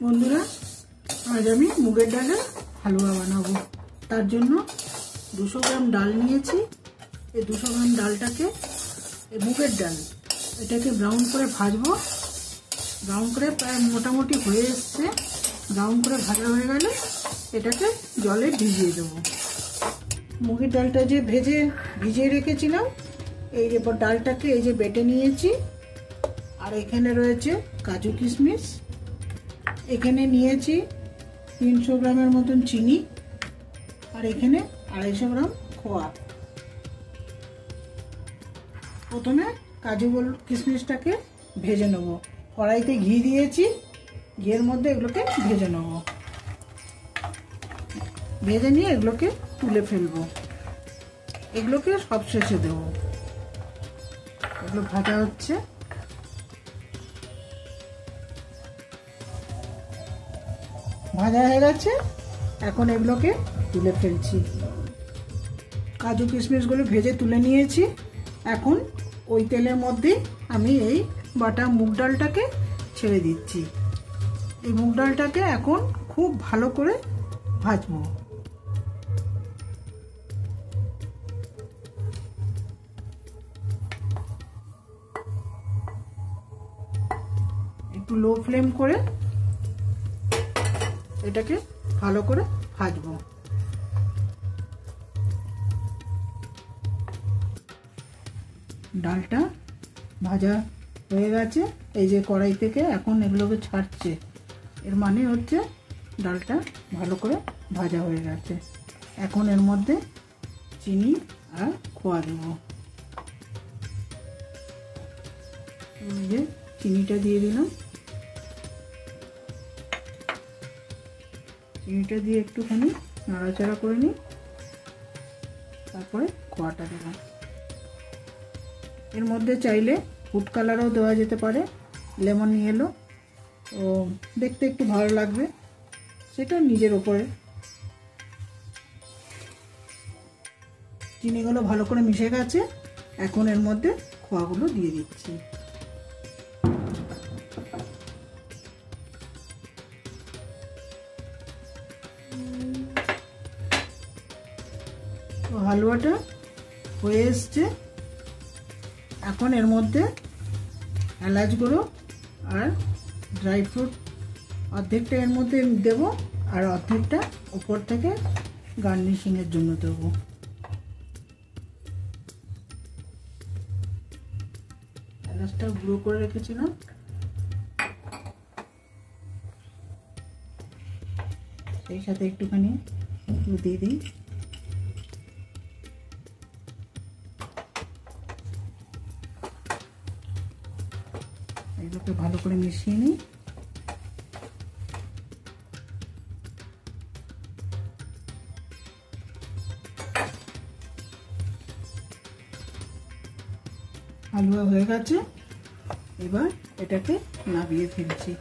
বন্ধুরা, আজ আমি মুগের ডালের হালুয়া বানাবো। তার জন্য 200 গ্রাম ডাল নিয়েছি। এই 200 গ্রাম ডালটাকে, এই মুগের ডাল, এটাকে ব্রাউন করে ভাজবো। ব্রাউন করে প্রায় মোটামুটি হয়ে এসছে। ব্রাউন করে ভাজা হয়ে গেলে এটাকে জলে ভিজিয়ে দেবো। মুগের ডালটা যে ভিজিয়ে রেখেছিলাম, এই যে ডালটাকে এই যে বেটে নিয়েছি। আর এখানে রয়েছে কাজু কিশমিশ, এখানে নিয়েছি 300 গ্রামের মতন চিনি, আর এখানে 250 গ্রাম খোয়া। প্রথমে কাজু কিশমিশটাকে ভেজে নেব। কড়াইতে ঘি দিয়েছি, ঘিয়ের মধ্যে এগুলোকে ভেজে নেব। ভেজে নিয়ে এগুলোকে তুলে ফেলবো। এগুলোকে সব শেষে দেবো। এগুলো ভাজা হচ্ছে। ভাজা হয়ে গেছে, এখন এগুলোকে তুলে ফেলছি। কাজু কিশমিশগুলো ভেজে তুলে নিয়েছি। এখন ওই তেলের মধ্যে আমি এই বাটা মুগ ডালটাকে ছেড়ে দিচ্ছি। এই মুগ ডালটাকে এখন খুব ভালো করে ভাজবো। একটু লো ফ্লেম করে এটাকে ভালো করে ভাজবো। ডালটা ভাজা হয়ে গেছে। এই যে কড়াই থেকে এখন এগুলোকে ছাড়ছে, এর মানে হচ্ছে ডালটা ভালো করে ভাজা হয়ে গেছে। এখন এর মধ্যে চিনি আর খোয়া দেব। এই যে চিনিটা দিয়ে দিলাম। চিনিটা দিয়ে একটুখানি নাড়াচাড়া করে নিই, তারপরে খোয়াটা দেবো। এর মধ্যে চাইলে ফুড কালারও দেওয়া যেতে পারে, লেমন ইয়েলো, তো দেখতে একটু ভালো লাগবে, সেটা নিজের ওপরে। চিনিগুলো ভালো করে মিশে গেছে, এখন এর মধ্যে খোয়াগুলো দিয়ে দিচ্ছি। হালুয়াটা হয়ে এসছে। এখন এর মধ্যে এলাচ গুঁড়ো আর ড্রাই ফ্রুট অর্ধেকটা এর মধ্যে দেব, আর অর্ধেকটা উপর থেকে গার্নিশিংয়ের জন্য দেব। এলাচটা গুঁড়ো করে রেখেছিলাম, সেই সাথে একটুখানি দিয়ে দিই। এগুলোকে ভালো করে মিশিয়ে নিই। হালুয়া হয়ে গেছে, এবার এটাকে নামিয়ে ফেলছি।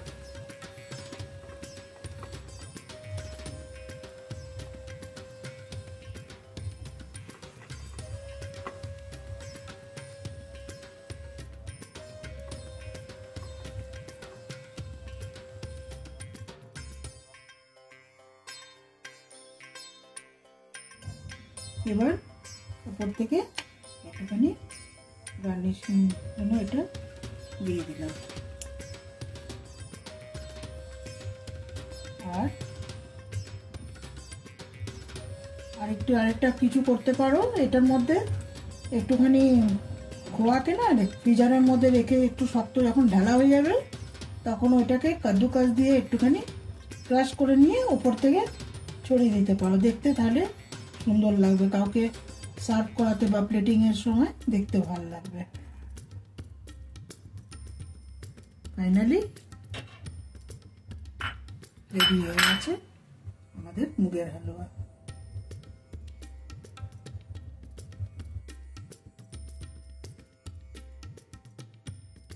এবার উপর থেকে একটুখানি গার্নিশিং জন্য এটা দিয়ে দিলাম। আর আরেকটা কিছু করতে পারো, এটার মধ্যে একটুখানি খোয়াকে না ফ্রিজারের মধ্যে রেখে একটু শক্ত যখন ঢালা হয়ে যাবে, তখন ওইটাকে কাদ্দুকাস দিয়ে একটুখানি ক্রাশ করে নিয়ে উপর থেকে ছড়িয়ে দিতে পারো। দেখতে তাহলে সুন্দর লাগবে, কাউকে সার্ভ করাতে বা প্লেটিং এর সময় দেখতে ভালো লাগবে। ফাইনালি রেডি হয়ে গেছে আমাদের মুগের হালুয়া।